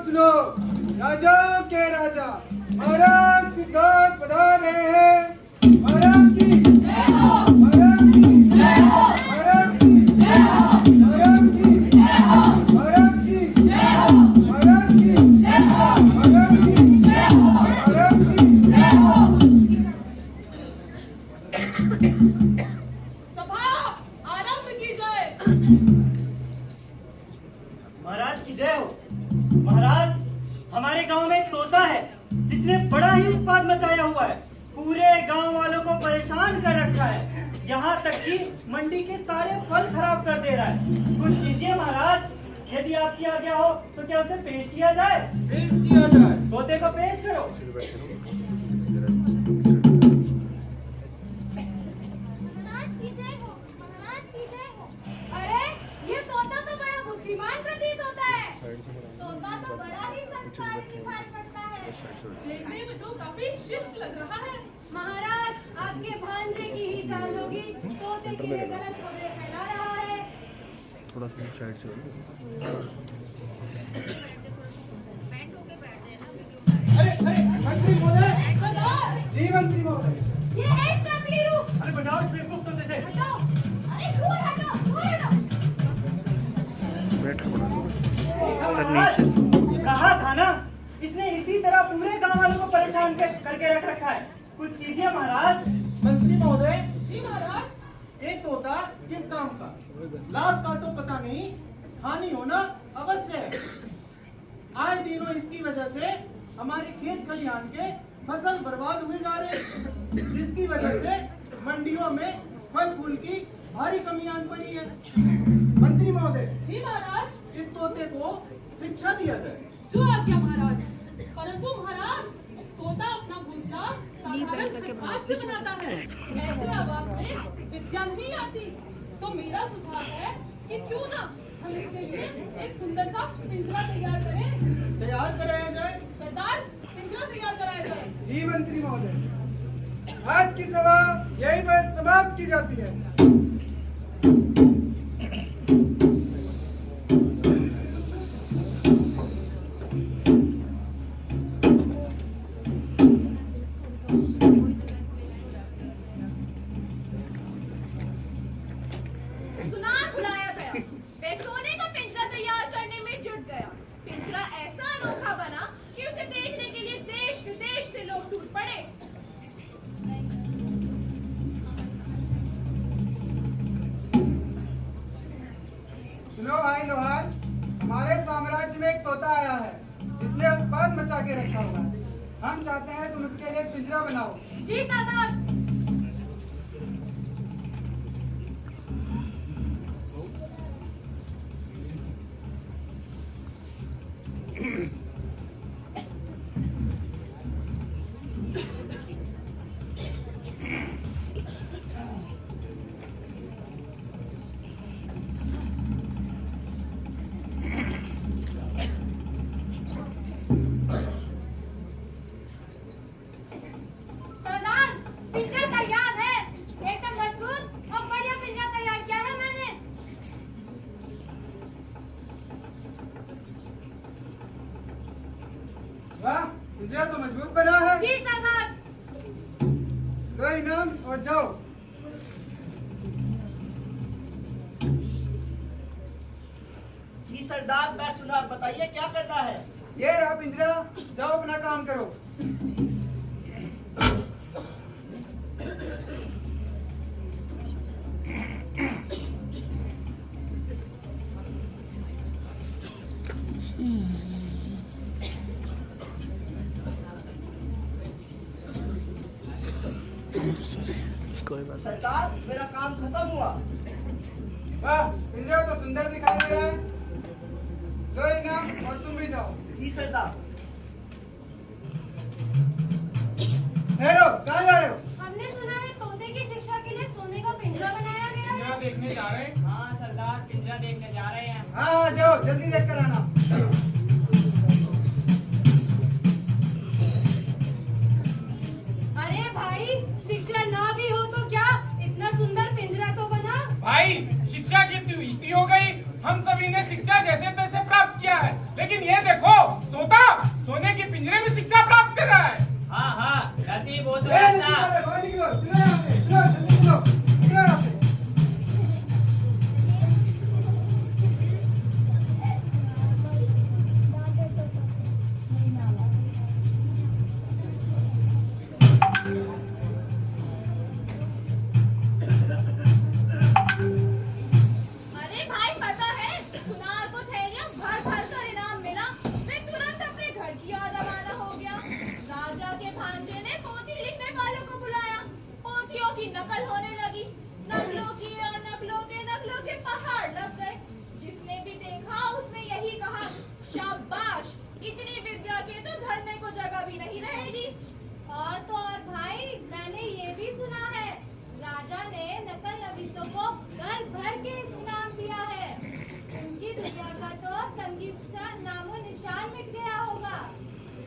सुनो, राजा के राजा महाराज सिद्धार्थ पधार रहे हैं। महाराज की जय हो, महाराज की जय हो, महाराज की जय हो, महाराज की जय हो, महाराज की जय हो, महाराज की जय हो, महाराज की जय हो, महाराज की जय हो। सभा आरंभ की जाए। महाराज की जय हो। महाराज, हमारे गांव में एक तोता है जिसने बड़ा ही उत्पाद मचाया हुआ है। पूरे गांव वालों को परेशान कर रखा है, यहाँ तक कि मंडी के सारे फल खराब कर दे रहा है। कुछ कीजिए महाराज, यदि आपकी आज्ञा हो तो क्या उसे पेश किया जाए? पेश किया जाए। तोते को पेश करो। महाराज की जय हो, महाराज की जय हो। अरे ये तोता तो बड़ा बुद्धिमान प्रतीत होता है। तोता तो बड़ा ही संस्कारी दिखाई पड़ता है। देखने में तो काफी शिष्ट लग रहा है। महाराज, आपके भांजे की ही जान होगी, तोते के लिए गलत खबरें फैला रहा है। थोड़ा सा साइड से। अरे मंत्री महोदय, सरदार, जी मंत्री महोदय। ये है इसका असली रूप। अरे बजाओ इस बेवकूफ तोते से। हटो, अरे दूर हटो, दूर हटो। बैठ थोड़ा महाराज, कहा था ना, इसने इसी तरह पूरे गांव वालों को परेशान करके रख रखा है। कुछ कीजिए महाराज। मंत्री महोदय, जी महाराज। ये तोता किस काम का? लाभ का तो पता नहीं, हानि होना अवश्य है। आए दिनों इसकी वजह से हमारे खेत खलिहान के फसल बर्बाद हुए जा रहे हैं, जिसकी वजह से मंडियों में फल फूल की भारी कमी आन पड़ी है। मंत्री महोदय, जी महाराज। इस तोते को शिक्षा दिया जाए। जो आज्ञा महाराज। परंतु महाराज, तोता अपना घोंसला साधारण खरपात से बनाता है। ऐसे आवाज में विद्या नहीं आती। तो मेरा सुझाव है कि क्यों ना हम इसके लिए एक सुंदर सा पिंजरा तैयार करें। तैयार कराया जाए। सरदार, पिंजरा तैयार कराया जाए। जी मंत्री महोदय, आज की सभा यहीं पर समाप्त की जाती है। सुनार बुलाया गया, वे सोने का पिंजरा तैयार करने में जुट गया। पिंजरा ऐसा अनोखा बना कि उसे देखने के लिए देश विदेश से लोग टूट पड़े। सुनो भाई लोहार, हमारे साम्राज्य में एक तोता आया है जिसने उत्पाद मचा के रखा हुआ है। हम चाहते हैं तुम उसके लिए एक पिंजरा बनाओ। जी सरदार। सरदार, पिंजरा तैयार है। एकदम मजबूत और बढ़िया पिंजरा तैयार किया है मैंने। वाह, पिंजरा तो मजबूत बना है। जी सरदार। दो इनाम और जाओ। जी सरदार, मैं सुना, बताइए क्या करना है? ये रहा पिंजरा, जाओ अपना काम करो। कोई बात सरदार, मेरा काम खत्म हुआ। वाह, पिंजरा तो सुंदर दिखाई दे रहा है। दो इनाम और तुम भी जाओ। जी सरदार। ठहरो, कहाँ जा रहे हो? हमने सुना है तोते की शिक्षा के लिए सोने का पिंजरा बनाया गया है। देखने जा रहे हैं। हाँ सरदार, पिंजरा देखने जा रहे हैं। हाँ जाओ जल्दी देख कर आना। अरे भाई शिक्षा ना भी हो तो क्या, इतना सुंदर पिंजरा तो बना। भाई शिक्षा की इतनी हो गई, हम सभी ने शिक्षा जैसे तैसे प्राप्त किया है, लेकिन ये देखो तोता सोने के पिंजरे में शिक्षा प्राप्त कर रहा है। हाँ हाँ, नसीब हो तो ए, ऐसा। बाहर निकलो, निकलो यहाँ से, निकलो, जल्दी निकलो, निकलो यहाँ से। अरे भाई पता है, सुनार को थैलियां भर भर कर इनाम मिला। वे तुरंत अपने घर की ओर रवाना हो गया। राजा के भांजे ने पोथी लिखने वालों को बुलाया। पोथियों की नकल होने लगी। नकलों की और नकलों के पहाड़ लग गए। जिसने भी देखा उसने यही कहा, शाबाश, इतनी विद्या के तो धरने को जगह भी नहीं रहेगी। और तो और भाई, मैंने ये भी सुना है, राजा ने नकल नवीसों को घर भर के इनाम दिया है। उनकी दुनिया का तो तंगी सा नामो निशान मिट गया होगा।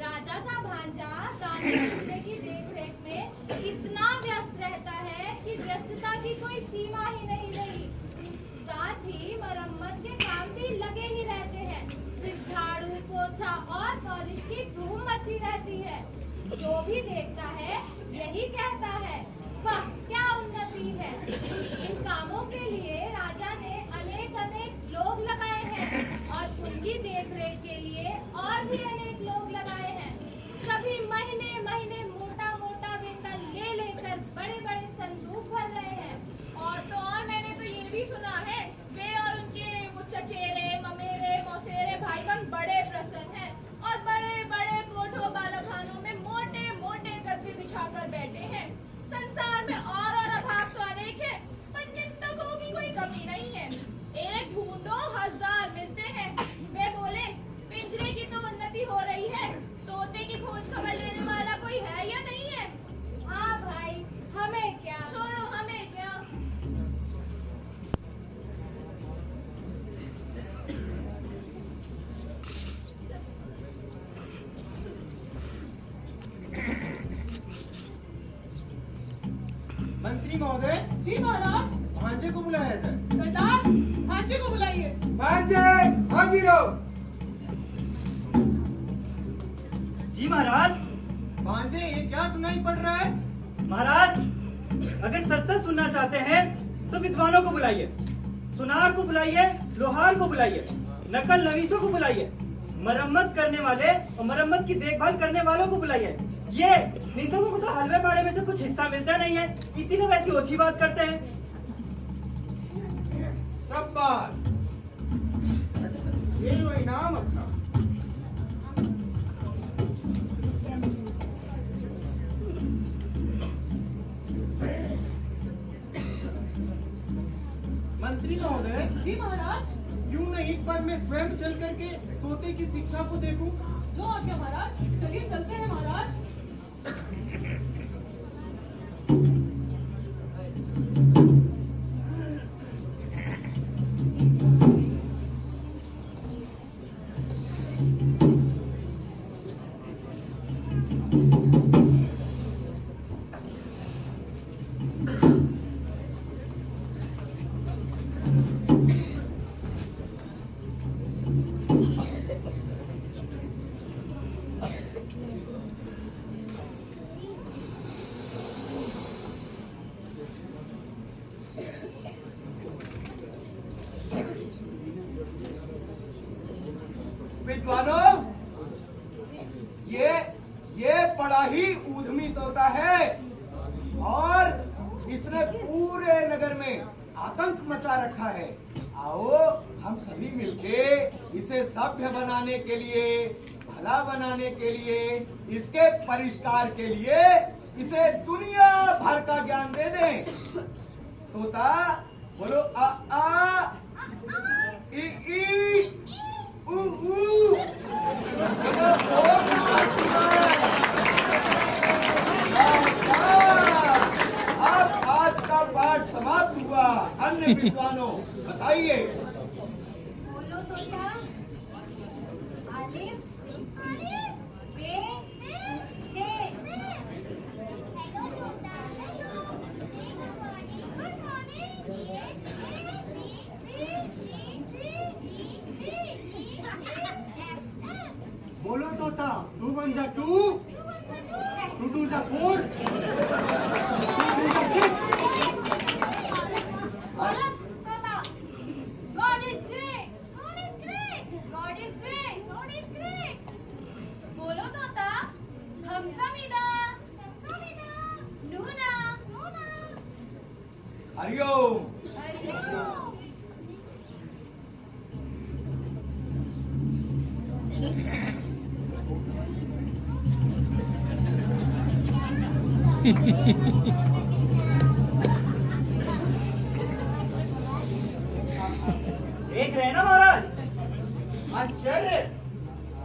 राजा का भांजा दानी दूल्हे की देखरेख में इतना व्यस्त रहता है कि व्यस्तता की कोई सीमा ही नहीं रही। साथ ही मरम्मत के काम भी लगे ही रहते हैं। फिर झाड़ू पोछा और पॉलिश की धूम मची रहती है। जो भी देखता है यही कहता है, वाह क्या उन्नति है। इन कामों के लिए राजा ने अनेक लोग लगाए हैं और उनकी देखरेख के लिए और भी अनेक लोग लगाए हैं। सभी महीने महीने मोटा मोटा वेतन ले लेकर बड़े बड़े संदूक भर रहे हैं। और तो और मैंने तो ये भी सुना है, वे और उनके वो चचेरे ममेरे मौसेरे भाई बहन बड़े प्रसन्न हैं और बड़े बड़े कोठों बालाखानों में मोटे मोटे गद्दे बिछाकर बैठे हैं। संसार में और अभाव तो अनेक है, पर निंदकों की कोई कमी नहीं है। एक ढूंढो हजार मिलते हैं। वे बोले, पिंजरे की तो उन्नति हो रही है, तोते की खोज खबर लेने वाला कोई है या नहीं है? हाँ भाई, हमें क्या, छोड़ो हमें क्या। मंत्री महोदय, जी महाराज। भांजे को बुलाया जाए। सरदार, भांजे को बुलाइए। भांजे हाजिर हो। जी महाराज। भांजे ये क्या सुनाई पड़ रहा है? महाराज, अगर सच सुनना चाहते हैं तो विद्वानों को बुलाइए, सुनार को बुलाइए, लोहार को बुलाइए, नकल नवीसों को बुलाइए, मरम्मत करने वाले और मरम्मत की देखभाल करने वालों को बुलाइए। ये निंदकों को तो हलवे पाड़े में से कुछ हिस्सा मिलता नहीं है, इसीलिए वैसी ओछी बात करते हैं। सब बात ये लो इनाम अपना। मंत्री महोदय, जी महाराज। क्यों न एक बार मैं स्वयं चल करके तोते की शिक्षा को देखूं? जो आज्ञा महाराज, चलिए चलते हैं महाराज। विद्वानों, ये बड़ा ही ऊधमी तोता है और इसने पूरे नगर में आतंक मचा रखा है। आओ हम सभी मिलके इसे सभ्य बनाने के लिए, भला बनाने के लिए, इसके परिष्कार के लिए इसे दुनिया भर का ज्ञान दे दें। तोता बोलो आ आ, ई ई, ऊ ऊ। अब आज का पाठ समाप्त हुआ। अन्य विद्वानों बताइए। बोलो तोता, 2 1 जा 2, 2 2 जा 4, 2 3 जा 6। बोलो तोता, God is great. God is great. God is great. God is great. बोलो तोता, हमसमिदा. हमसमिदा. नूना. नूना. हरिओम। हरिओम. देख रहे हैं ना महाराज, आश्चर्य,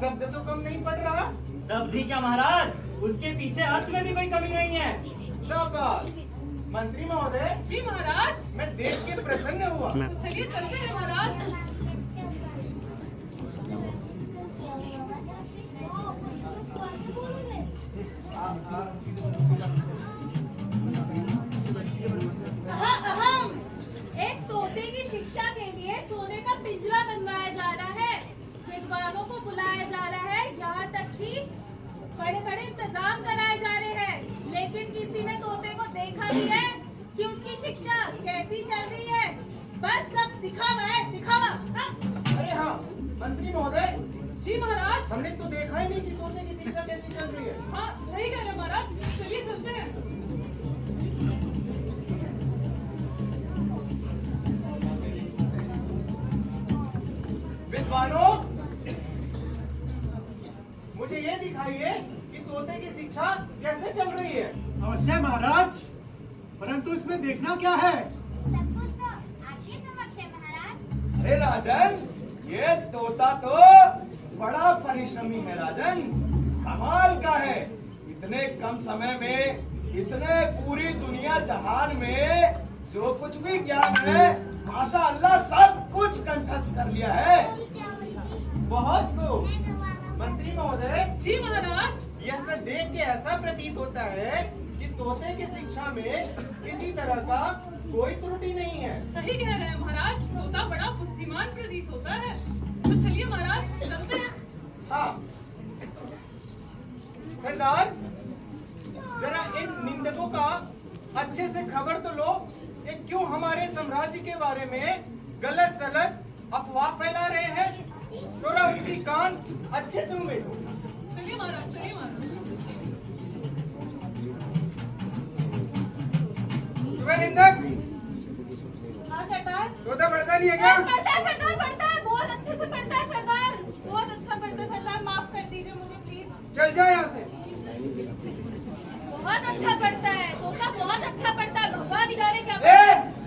शब्द तो कम नहीं पड़ रहा। शब्द ही क्या महाराज, उसके पीछे अर्थ में भी कोई कमी नहीं है। शाबाश मंत्री महोदय, जी महाराज। मैं देख के प्रसन्न हुआ। तो चलिए चलते हैं महाराज। अहम, एक तोते की शिक्षा के लिए सोने का पिंजरा बनवाया जा रहा है, विद्वानों को बुलाया जा रहा है, यहाँ तक कि बड़े बड़े इंतजाम कराए जा रहे हैं, लेकिन किसी ने तोते को देखा भी है कि उसकी शिक्षा कैसी चल रही है। बस सब दिखावा है, दिखावा। हाँ? अरे हाँ मंत्री महोदय, जी महाराज। हमने तो देखा ही नहीं कि तोते की शिक्षा कैसी चल रही है। हाँ सही कह रहे हैं महाराज, चलिए चलते हैं। विद्वानों, मुझे ये दिखाइए कि तोते की शिक्षा कैसे चल रही है। अवश्य महाराज, परंतु इसमें देखना क्या है? सब कुछ तो आपके समक्ष है महाराज। अरे राजन, ये तोता तो बड़ा परिश्रमी है राजन, कमाल का है। इतने कम समय में इसने पूरी दुनिया जहान में जो कुछ भी ज्ञान है, माशाअल्लाह सब कुछ कंठस्थ कर लिया है। बहुत खूब मंत्री महोदय, जी महाराज। यह सब देख के ऐसा प्रतीत होता है कि तोते की शिक्षा में किसी तरह का कोई त्रुटि नहीं है। सही कह रहे हैं महाराज, तोता बड़ा बुद्धिमान प्रतीत होता है। तो चलिए महाराज चलते हैं। हाँ सरदार, जरा इन निंदकों का अच्छे से खबर तो लो, ये क्यों हमारे साम्राज्य के बारे में गलत सलत अफवाह फैला रहे हैं। थोड़ा उनकी कान अच्छे से उमेटो। चलिए महाराज, चलिए महाराज। सुबह निंदक, हाँ सरदार। तोता पढ़ता नहीं है क्या? पढ़ता है सरदार, पढ़ता है, बहुत अच्छे से पढ़ता है सरदार, बहुत अच्छा पढ़ता है सरदार, माफ कर दीजिए मुझे प्लीज। चल जा यहाँ से। बहुत अच्छा पढ़ता है तोता, बहुत अच्छा पढ़ता है, भगवान ही जाने क्या ए! पढ़ता है।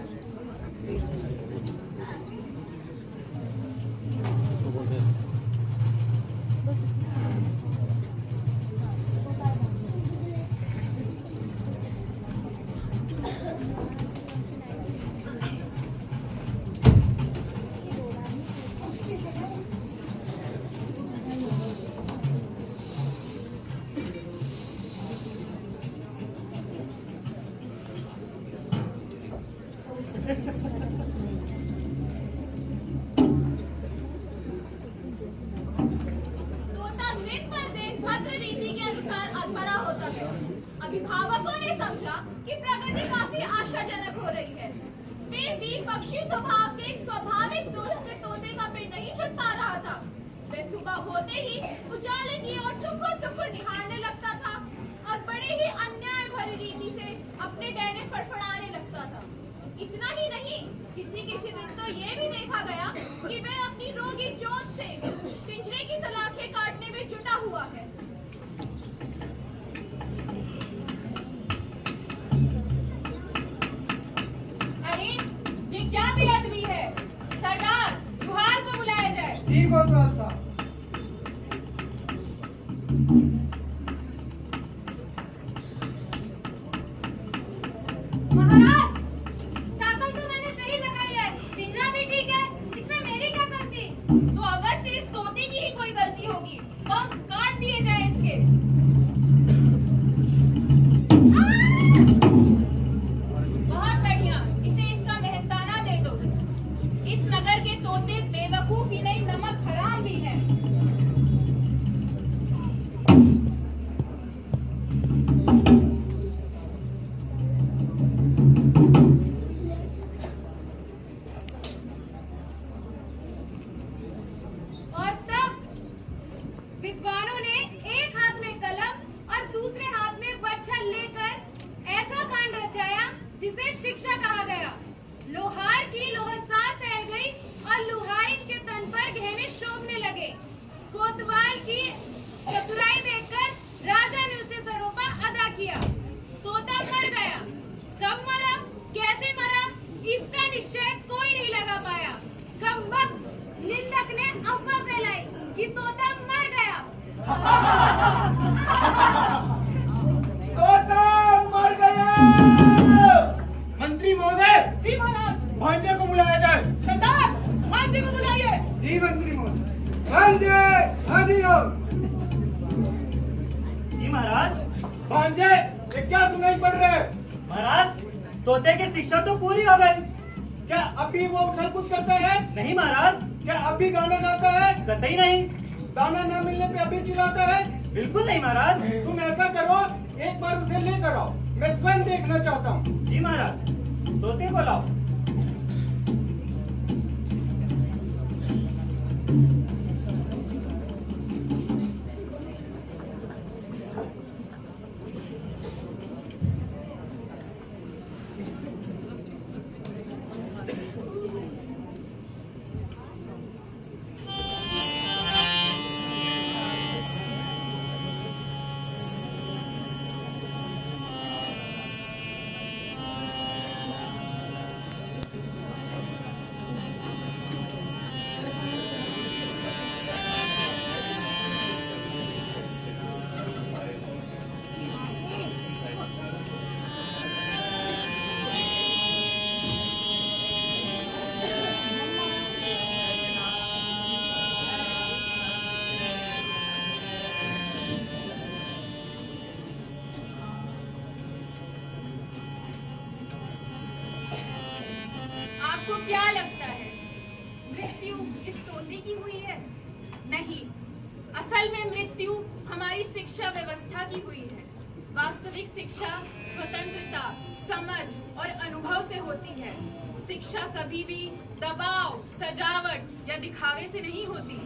तोता दिन पर दिन भद्र रीति के अनुसार अधमरा होता है। अभिभावकों ने समझा कि प्रगति काफी आशाजनक हो रही है, फिर भी पक्षी स्वभाव के एक स्वाभाविक दोष से तोते का पेट नहीं छुट पा रहा था। वह सुबह होते ही उजाले की ओर टुकुर टुकुर निहारने लगता था और बड़े ही अन्याय भरी रीति से अपने डैने फड़फड़ाने लगता था। इतना ही नहीं, किसी किसी दिन तो ये भी देखा गया कि वह अपनी रोगी चोंच से पिंजरे की सलाखें काटने में जुटा हुआ है। अरे ये क्या बेअदबी है सरदार, गुहार को बुलाया जाए। ठीक हो तो अच्छा। महाराज, ताकत तो मैंने सही लगाई है, पिंजरा भी ठीक है, इसमें मेरी क्या गलती? तो अवश्य इस तोते की ही कोई गलती होगी, पंख काट दिए जाए इसके। बहुत बढ़िया, इसे इसका मेहनताना दे दो। इस नगर के तोते बेवकूफ ही नहीं, नमक हराम भी है। गहने शोभने लगे। कोतवाल की चतुराई देखकर राजा ने उसे सरोपा अदा किया। तोता मर गया। कब मरा, कैसे मरा, इसका निश्चय कोई नहीं लगा पाया। कमबख्त निंदक ने अफवाह फैलाई कि तोता मर गया। तोता मर गया। मंत्री महोदय, जी महाराज। भांजे को बुलाया जाए। सरदार, भांजे को बुलाइए। जी मंत्री महोदय। भांजे हाजिर हो। जी महाराज। भांजे, ये क्या सुनाई पड़ रहा है? महाराज, तोते की शिक्षा तो पूरी हो गई। क्या अभी वो उछल कूद करता है? नहीं महाराज, क्या अभी गाना गाता है? कतई नहीं। दाना न मिलने पे अभी चिल्लाता है? बिल्कुल नहीं महाराज। तुम ऐसा करो, एक बार उसे लेकर आओ, मैं स्वयं देखना चाहता हूँ। जी महाराज, तोते को लाओ। आपको क्या लगता है मृत्यु इस तोते की हुई है? नहीं, असल में मृत्यु हमारी शिक्षा व्यवस्था की हुई है। वास्तविक शिक्षा स्वतंत्रता, समझ और अनुभव से होती है। शिक्षा कभी भी दबाव, सजावट या दिखावे से नहीं होती।